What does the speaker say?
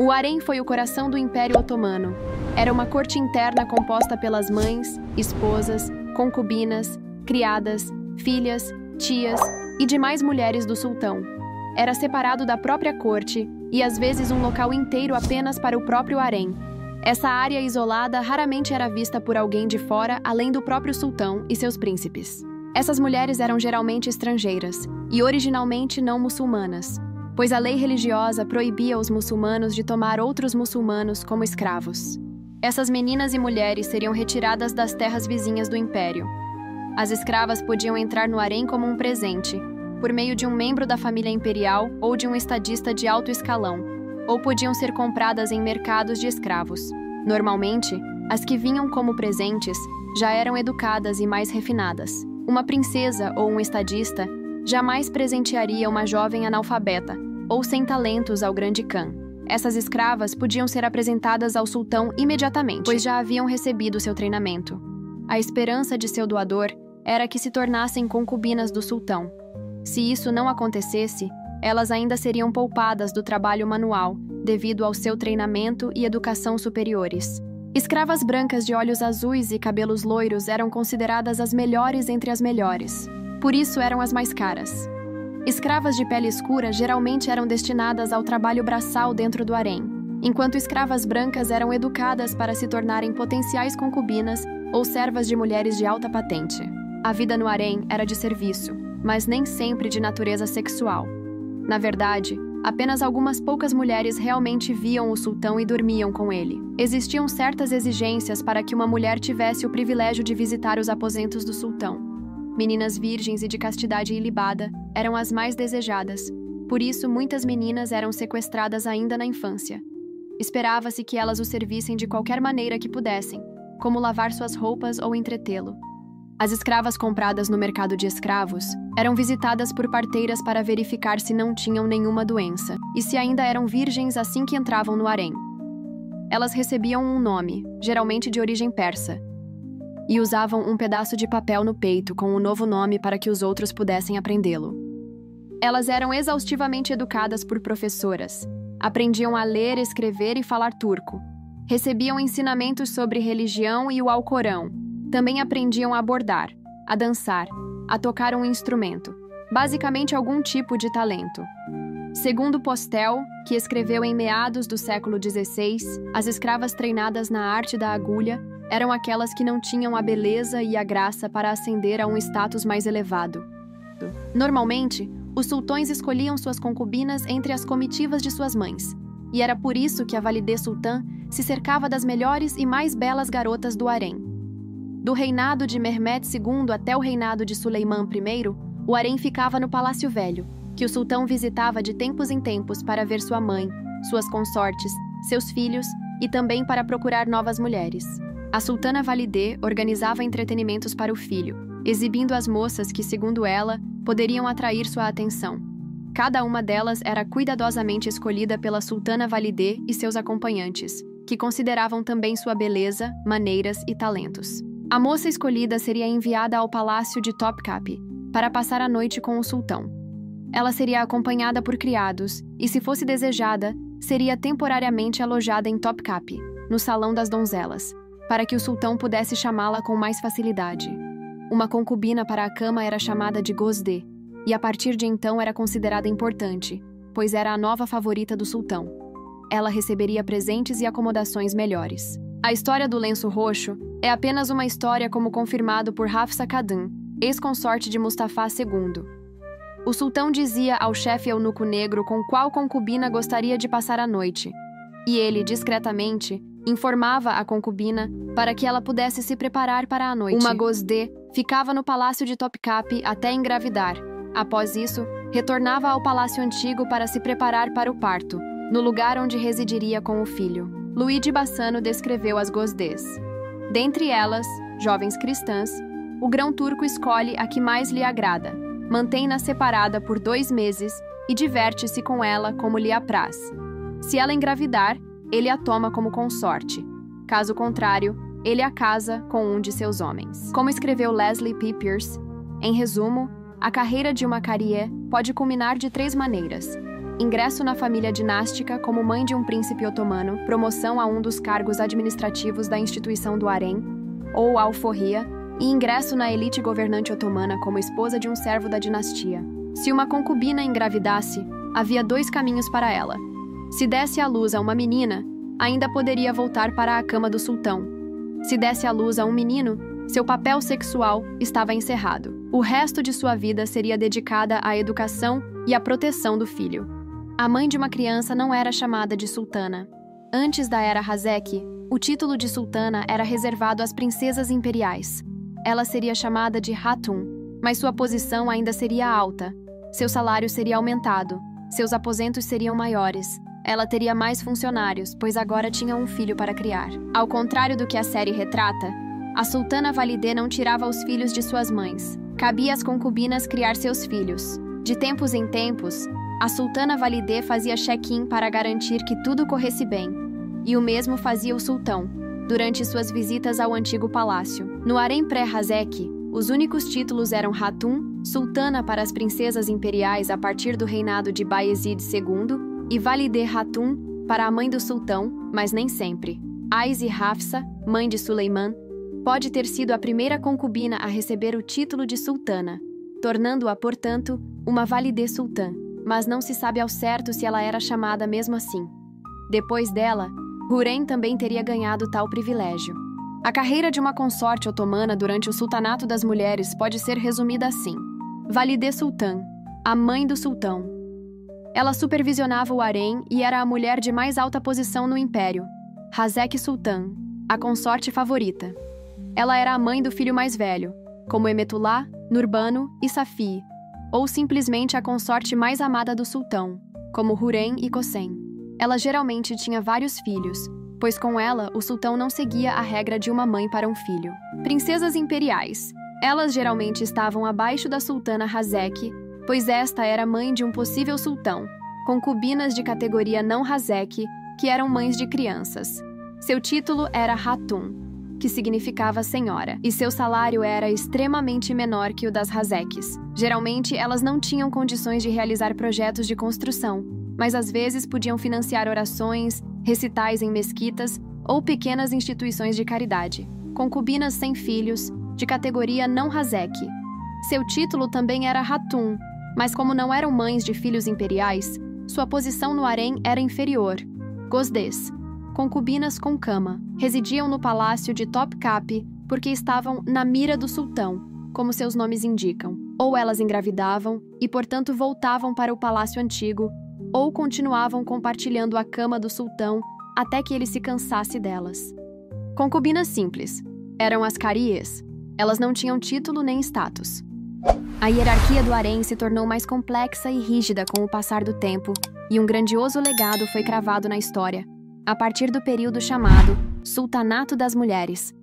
O harém foi o coração do Império Otomano. Era uma corte interna composta pelas mães, esposas, concubinas, criadas, filhas, tias e demais mulheres do sultão. Era separado da própria corte e às vezes um local inteiro apenas para o próprio harém. Essa área isolada raramente era vista por alguém de fora além do próprio sultão e seus príncipes. Essas mulheres eram geralmente estrangeiras e originalmente não muçulmanas, pois a lei religiosa proibia os muçulmanos de tomar outros muçulmanos como escravos. Essas meninas e mulheres seriam retiradas das terras vizinhas do império. As escravas podiam entrar no harém como um presente, por meio de um membro da família imperial ou de um estadista de alto escalão, ou podiam ser compradas em mercados de escravos. Normalmente, as que vinham como presentes já eram educadas e mais refinadas. Uma princesa ou um estadista jamais presentearia uma jovem analfabeta ou sem talentos ao grande khan. Essas escravas podiam ser apresentadas ao sultão imediatamente, pois já haviam recebido seu treinamento. A esperança de seu doador era que se tornassem concubinas do sultão. Se isso não acontecesse, elas ainda seriam poupadas do trabalho manual, devido ao seu treinamento e educação superiores. Escravas brancas de olhos azuis e cabelos loiros eram consideradas as melhores entre as melhores. Por isso eram as mais caras. Escravas de pele escura geralmente eram destinadas ao trabalho braçal dentro do harém, enquanto escravas brancas eram educadas para se tornarem potenciais concubinas ou servas de mulheres de alta patente. A vida no harém era de serviço, mas nem sempre de natureza sexual. Na verdade, apenas algumas poucas mulheres realmente viam o sultão e dormiam com ele. Existiam certas exigências para que uma mulher tivesse o privilégio de visitar os aposentos do sultão. Meninas virgens e de castidade ilibada eram as mais desejadas, por isso muitas meninas eram sequestradas ainda na infância. Esperava-se que elas o servissem de qualquer maneira que pudessem, como lavar suas roupas ou entretê-lo. As escravas compradas no mercado de escravos eram visitadas por parteiras para verificar se não tinham nenhuma doença e se ainda eram virgens assim que entravam no harém. Elas recebiam um nome, geralmente de origem persa, e usavam um pedaço de papel no peito com o novo nome para que os outros pudessem aprendê-lo. Elas eram exaustivamente educadas por professoras, aprendiam a ler, escrever e falar turco, recebiam ensinamentos sobre religião e o Alcorão, também aprendiam a bordar, a dançar, a tocar um instrumento, basicamente algum tipo de talento. Segundo Postel, que escreveu em meados do século XVI, as escravas treinadas na arte da agulha eram aquelas que não tinham a beleza e a graça para ascender a um status mais elevado. Normalmente, os sultões escolhiam suas concubinas entre as comitivas de suas mães, e era por isso que a validê sultã se cercava das melhores e mais belas garotas do harém. Do reinado de Mehmed II até o reinado de Suleimã I, o harém ficava no Palácio Velho, que o sultão visitava de tempos em tempos para ver sua mãe, suas consortes, seus filhos e também para procurar novas mulheres. A sultana Validê organizava entretenimentos para o filho, exibindo as moças que, segundo ela, poderiam atrair sua atenção. Cada uma delas era cuidadosamente escolhida pela sultana Validê e seus acompanhantes, que consideravam também sua beleza, maneiras e talentos. A moça escolhida seria enviada ao palácio de Topkapi para passar a noite com o sultão. Ela seria acompanhada por criados e, se fosse desejada, seria temporariamente alojada em Topkapi, no Salão das Donzelas, para que o sultão pudesse chamá-la com mais facilidade. Uma concubina para a cama era chamada de Gozdê, e a partir de então era considerada importante, pois era a nova favorita do sultão. Ela receberia presentes e acomodações melhores. A história do lenço roxo é apenas uma história como confirmado por Hafsa Kadın, ex-consorte de Mustafa II. O sultão dizia ao chefe eunuco negro com qual concubina gostaria de passar a noite, e ele, discretamente, informava a concubina para que ela pudesse se preparar para a noite. Uma Gozdê ficava no palácio de Topkapi até engravidar. Após isso, retornava ao palácio antigo para se preparar para o parto, no lugar onde residiria com o filho. Luigi Bassano descreveu as Gozdês. Dentre elas, jovens cristãs, o grão-turco escolhe a que mais lhe agrada, mantém-na separada por 2 meses e diverte-se com ela como lhe apraz. Se ela engravidar, ele a toma como consorte. Caso contrário, ele a casa com um de seus homens. Como escreveu Leslie P. Pierce, em resumo, a carreira de uma carié pode culminar de 3 maneiras: ingresso na família dinástica como mãe de um príncipe otomano, promoção a um dos cargos administrativos da instituição do harém, ou alforria, e ingresso na elite governante otomana como esposa de um servo da dinastia. Se uma concubina engravidasse, havia 2 caminhos para ela. Se desse à luz a uma menina, ainda poderia voltar para a cama do sultão. Se desse à luz a um menino, seu papel sexual estava encerrado. O resto de sua vida seria dedicada à educação e à proteção do filho. A mãe de uma criança não era chamada de sultana. Antes da era Hazeki, o título de sultana era reservado às princesas imperiais. Ela seria chamada de Hatun, mas sua posição ainda seria alta. Seu salário seria aumentado, seus aposentos seriam maiores. Ela teria mais funcionários, pois agora tinha um filho para criar. Ao contrário do que a série retrata, a sultana Valide não tirava os filhos de suas mães. Cabia às concubinas criar seus filhos. De tempos em tempos, a sultana Valide fazia check-in para garantir que tudo corresse bem. E o mesmo fazia o sultão, durante suas visitas ao antigo palácio. No harém pré-Hazeki, os únicos títulos eram Hatun, sultana para as princesas imperiais a partir do reinado de Bayezid II, e Valide Hatun para a mãe do sultão, mas nem sempre. Aizi Hafsa, mãe de Suleiman, pode ter sido a primeira concubina a receber o título de sultana, tornando-a, portanto, uma Valide sultã, mas não se sabe ao certo se ela era chamada mesmo assim. Depois dela, Hürrem também teria ganhado tal privilégio. A carreira de uma consorte otomana durante o sultanato das mulheres pode ser resumida assim: Valide Sultan, a mãe do sultão. Ela supervisionava o harém e era a mulher de mais alta posição no império. Hazeki Sultan, a consorte favorita. Ela era a mãe do filho mais velho, como Emetullah, Nurbano e Safi, ou simplesmente a consorte mais amada do sultão, como Hürrem e Kosen. Ela geralmente tinha vários filhos, pois com ela o sultão não seguia a regra de uma mãe para um filho. Princesas imperiais. Elas geralmente estavam abaixo da sultana Hazeki, pois esta era mãe de um possível sultão, concubinas de categoria não Hazeki, que eram mães de crianças. Seu título era Hatun, que significava senhora, e seu salário era extremamente menor que o das Hazekis. Geralmente, elas não tinham condições de realizar projetos de construção, mas às vezes podiam financiar orações, recitais em mesquitas ou pequenas instituições de caridade. Concubinas sem filhos, de categoria não Hazeki. Seu título também era Hatun, mas como não eram mães de filhos imperiais, sua posição no harém era inferior. Gosdes, concubinas com cama, residiam no palácio de Topkapi porque estavam na mira do sultão, como seus nomes indicam. Ou elas engravidavam e, portanto, voltavam para o palácio antigo, ou continuavam compartilhando a cama do sultão até que ele se cansasse delas. Concubinas simples. Eram as cariês. Elas não tinham título nem status. A hierarquia do harém se tornou mais complexa e rígida com o passar do tempo, e um grandioso legado foi cravado na história, a partir do período chamado Sultanato das Mulheres,